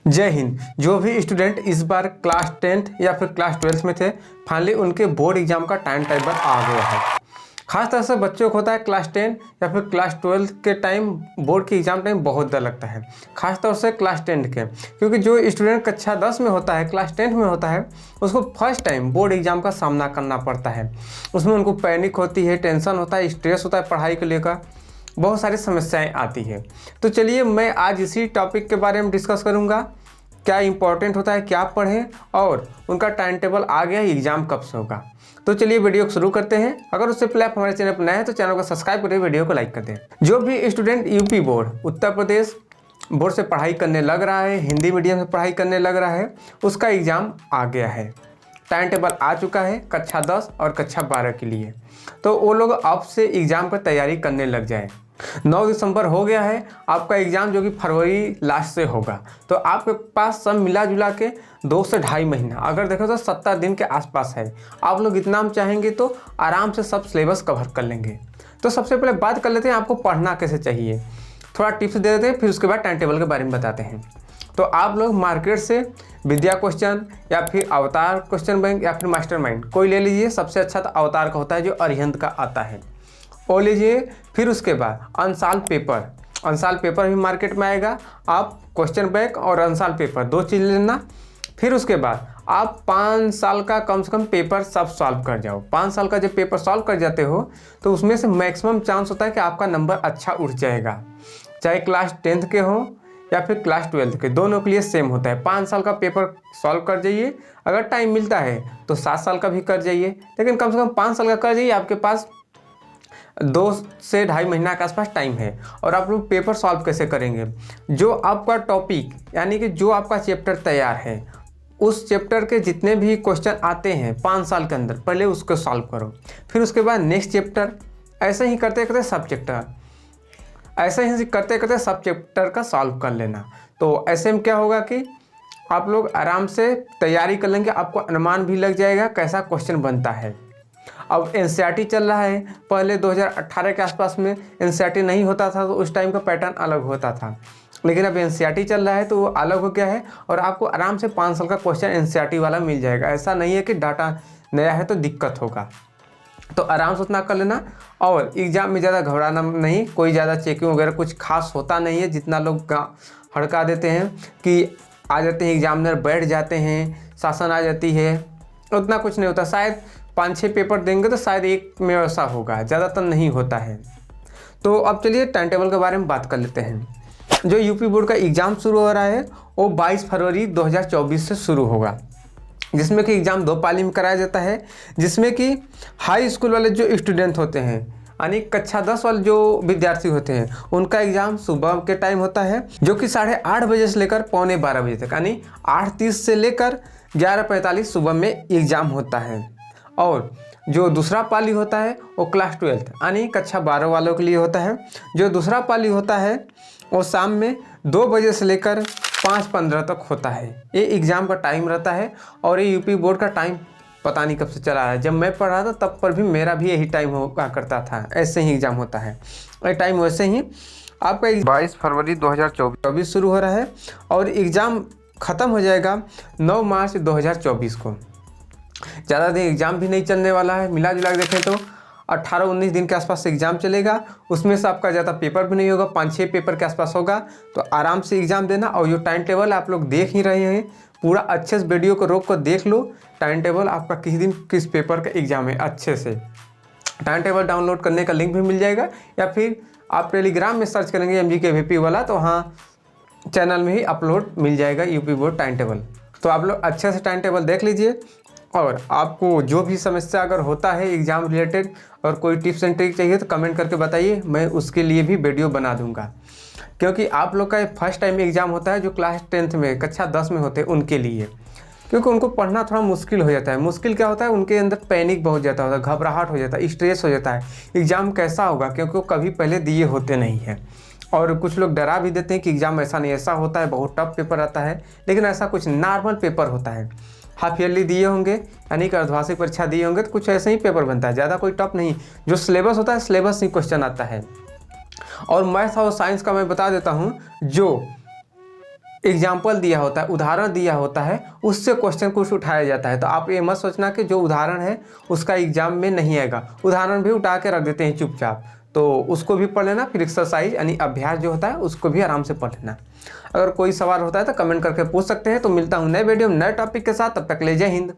जय हिंद। जो भी स्टूडेंट इस बार क्लास 10th या फिर क्लास 12th में थे, फाइनली उनके बोर्ड एग्जाम का टाइम टेबल आ गया है। खास तरह से बच्चों को होता है क्लास 10 या फिर क्लास 12 के टाइम बोर्ड के एग्जाम टाइम बहुत डर लगता है, खास तौर से क्लास 10 के, क्योंकि जो स्टूडेंट कक्षा 10 में होता है, क्लास 10 में होता है, उसको फर्स्ट टाइम बोर्ड एग्जाम का सामना करना पड़ता है। उसमें उनको पैनिक होती है, टेंशन होता है, स्ट्रेस होता है, पढ़ाई को लेकर बहुत सारी समस्याएं आती है। तो चलिए मैं आज इसी टॉपिक के बारे में डिस्कस करूंगा, क्या इंपॉर्टेंट होता है, क्या पढ़ें और उनका टाइम टेबल आ गया है, एग्जाम कब से होगा। तो चलिए वीडियो को शुरू करते हैं। अगर उससे पहले आप हमारे चैनल पर नए हैं तो चैनल को सब्सक्राइब करके वीडियो को लाइक कर दें। जो भी student UP board Uttar Pradesh board से पढ़ाई करने लग रहा है, हिंदी मीडियम से पढ़ाई करने लग रहा है, उसका एग्ज़ाम आ गया है, टाइम टेबल आ चुका है कक्षा 10 और कक्षा 12 के लिए। तो वो लोग अब से एग्ज़ाम पर तैयारी करने लग जाए। 9 दिसंबर हो गया है आपका एग्ज़ाम, जो कि फरवरी लास्ट से होगा। तो आपके पास सब मिला जुला के 2 से ढाई महीना, अगर देखो तो 70 दिन के आसपास है। आप लोग इतना हम चाहेंगे तो आराम से सब सिलेबस कवर कर लेंगे। तो सबसे पहले बात कर लेते हैं आपको पढ़ना कैसे चाहिए, थोड़ा टिप्स दे देते हैं, फिर उसके बाद टाइम टेबल के बारे में बताते हैं। तो आप लोग मार्केट से विद्या क्वेश्चन या फिर अवतार क्वेश्चन बैंक या फिर मास्टरमाइंड कोई ले लीजिए। सबसे अच्छा तो अवतार का होता है, जो अरिहंत का आता है, वो लीजिए। फिर उसके बाद अनसाल पेपर भी मार्केट में आएगा। आप क्वेश्चन बैंक और अनसाल पेपर 2 चीज़ लेना। फिर उसके बाद आप 5 साल का कम से कम पेपर सब सॉल्व कर जाओ। 5 साल का जब पेपर सॉल्व कर जाते हो तो उसमें से मैक्सिमम चांस होता है कि आपका नंबर अच्छा उठ जाएगा, चाहे क्लास 10th के हो या फिर क्लास 12th के, दोनों के लिए सेम होता है। 5 साल का पेपर सॉल्व कर जाइए। अगर टाइम मिलता है तो 7 साल का भी कर जाइए, लेकिन कम से कम 5 साल का कर जाइए। आपके पास 2 से ढाई महीना के आसपास टाइम है। और आप लोग पेपर सॉल्व कैसे करेंगे, जो आपका टॉपिक यानी कि जो आपका चैप्टर तैयार है, उस चैप्टर के जितने भी क्वेश्चन आते हैं 5 साल के अंदर, पहले उसको सॉल्व करो। फिर उसके बाद नेक्स्ट चैप्टर, ऐसे ही करते करते सब चैप्टर का सॉल्व कर लेना। तो ऐसे में क्या होगा कि आप लोग आराम से तैयारी कर लेंगे, आपको अनुमान भी लग जाएगा कैसा क्वेश्चन बनता है। अब एनसीईआरटी चल रहा है, पहले 2018 के आसपास में एनसीईआरटी नहीं होता था, तो उस टाइम का पैटर्न अलग होता था, लेकिन अब एनसीईआरटी चल रहा है तो वो अलग हो गया है और आपको आराम से 5 साल का क्वेश्चन एनसीईआरटी वाला मिल जाएगा। ऐसा नहीं है कि डाटा नया है तो दिक्कत होगा। तो आराम से उतना कर लेना। और एग्ज़ाम में ज़्यादा घबराना नहीं, कोई ज़्यादा चेकिंग वगैरह कुछ खास होता नहीं है। जितना लोग हड़का देते हैं कि आ जाते हैं एग्जामिनर, बैठ जाते हैं, शासन आ जाती है, उतना कुछ नहीं होता। शायद 5-6 पेपर देंगे तो शायद एक में ऐसा होगा, ज़्यादातर नहीं होता है। तो अब चलिए टाइम टेबल के बारे में बात कर लेते हैं। जो यूपी बोर्ड का एग्ज़ाम शुरू हो रहा है वो 22 फरवरी 2024 से शुरू होगा, जिसमें कि एग्ज़ाम 2 पाली में कराया जाता है। जिसमें कि हाई स्कूल वाले जो स्टूडेंट होते हैं, यानी कक्षा 10 वाले जो विद्यार्थी होते हैं, उनका एग्ज़ाम सुबह के टाइम होता है, जो कि 8:30 बजे से लेकर 11:45 बजे तक, यानी 8:30 से लेकर 11:45 सुबह में एग्ज़ाम होता है। और जो दूसरा पाली होता है वो क्लास 12 यानी कक्षा 12 वालों के लिए होता है। जो दूसरा पाली होता है वो शाम में 2 बजे से लेकर 5:15 तक होता है। ये एग्ज़ाम का टाइम रहता है। और ये यूपी बोर्ड का टाइम पता नहीं कब से चला है। जब मैं पढ़ रहा था तब पर भी मेरा भी यही टाइम हुआ करता था, ऐसे ही एग्ज़ाम होता है। ये टाइम वैसे ही आपका 22 फरवरी 2024 शुरू हो रहा है और एग्ज़ाम ख़त्म हो जाएगा 9 मार्च 2024 को। ज़्यादा दिन एग्ज़ाम भी नहीं चलने वाला है, मिला जुला के देखें तो 18-19 दिन के आसपास एग्ज़ाम चलेगा। उसमें से आपका ज़्यादा पेपर भी नहीं होगा, 5-6 पेपर के आसपास होगा। तो आराम से एग्ज़ाम देना। और जो टाइम टेबल आप लोग देख ही रहे हैं, पूरा अच्छे से वीडियो को रोक कर देख लो। टाइम टेबल आपका किस दिन किस पेपर का एग्ज़ाम है, अच्छे से टाइम टेबल डाउनलोड करने का लिंक भी मिल जाएगा, या फिर आप टेलीग्राम में सर्च करेंगे MGKVP वाला, तो हाँ चैनल में ही अपलोड मिल जाएगा यूपी बोर्ड टाइम टेबल। तो आप लोग अच्छे से टाइम टेबल देख लीजिए। और आपको जो भी समस्या अगर होता है एग्ज़ाम रिलेटेड और कोई टिप्स एंड ट्रिक चाहिए तो कमेंट करके बताइए, मैं उसके लिए भी वीडियो बना दूंगा। क्योंकि आप लोग का फर्स्ट टाइम एग्ज़ाम होता है, जो क्लास 10th में कक्षा 10 में होते हैं उनके लिए, क्योंकि उनको पढ़ना थोड़ा मुश्किल हो जाता है। मुश्किल क्या होता है, उनके अंदर पैनिक बहुत ज़्यादा होता है, घबराहट हो जाता है, स्ट्रेस हो जाता है। एग्ज़ाम कैसा होगा, क्योंकि वो कभी पहले दिए होते नहीं हैं। और कुछ लोग डरा भी देते हैं कि एग्ज़ाम ऐसा नहीं, ऐसा होता है, बहुत टफ पेपर आता है, लेकिन ऐसा कुछ नॉर्मल पेपर होता है। हाफ ईयरली दिए होंगे यानी कि अर्धवार्षिक परीक्षा दिए होंगे तो कुछ ऐसे ही पेपर बनता है, ज़्यादा कोई टफ नहीं। जो सिलेबस होता है सिलेबस ही क्वेश्चन आता है। और मैथ और साइंस का मैं बता देता हूँ, जो एग्जाम्पल दिया होता है, उदाहरण दिया होता है, उससे क्वेश्चन कुछ उठाया जाता है। तो आप ये मत सोचना कि जो उदाहरण है उसका एग्जाम में नहीं आएगा, उदाहरण भी उठा के रख देते हैं चुपचाप, तो उसको भी पढ़ लेना। फिर एक्सरसाइज यानी अभ्यास जो होता है उसको भी आराम से पढ़ लेना। अगर कोई सवाल होता है तो कमेंट करके पूछ सकते हैं। तो मिलता हूँ नए वीडियो नए टॉपिक के साथ, तब तक ले जय हिंद।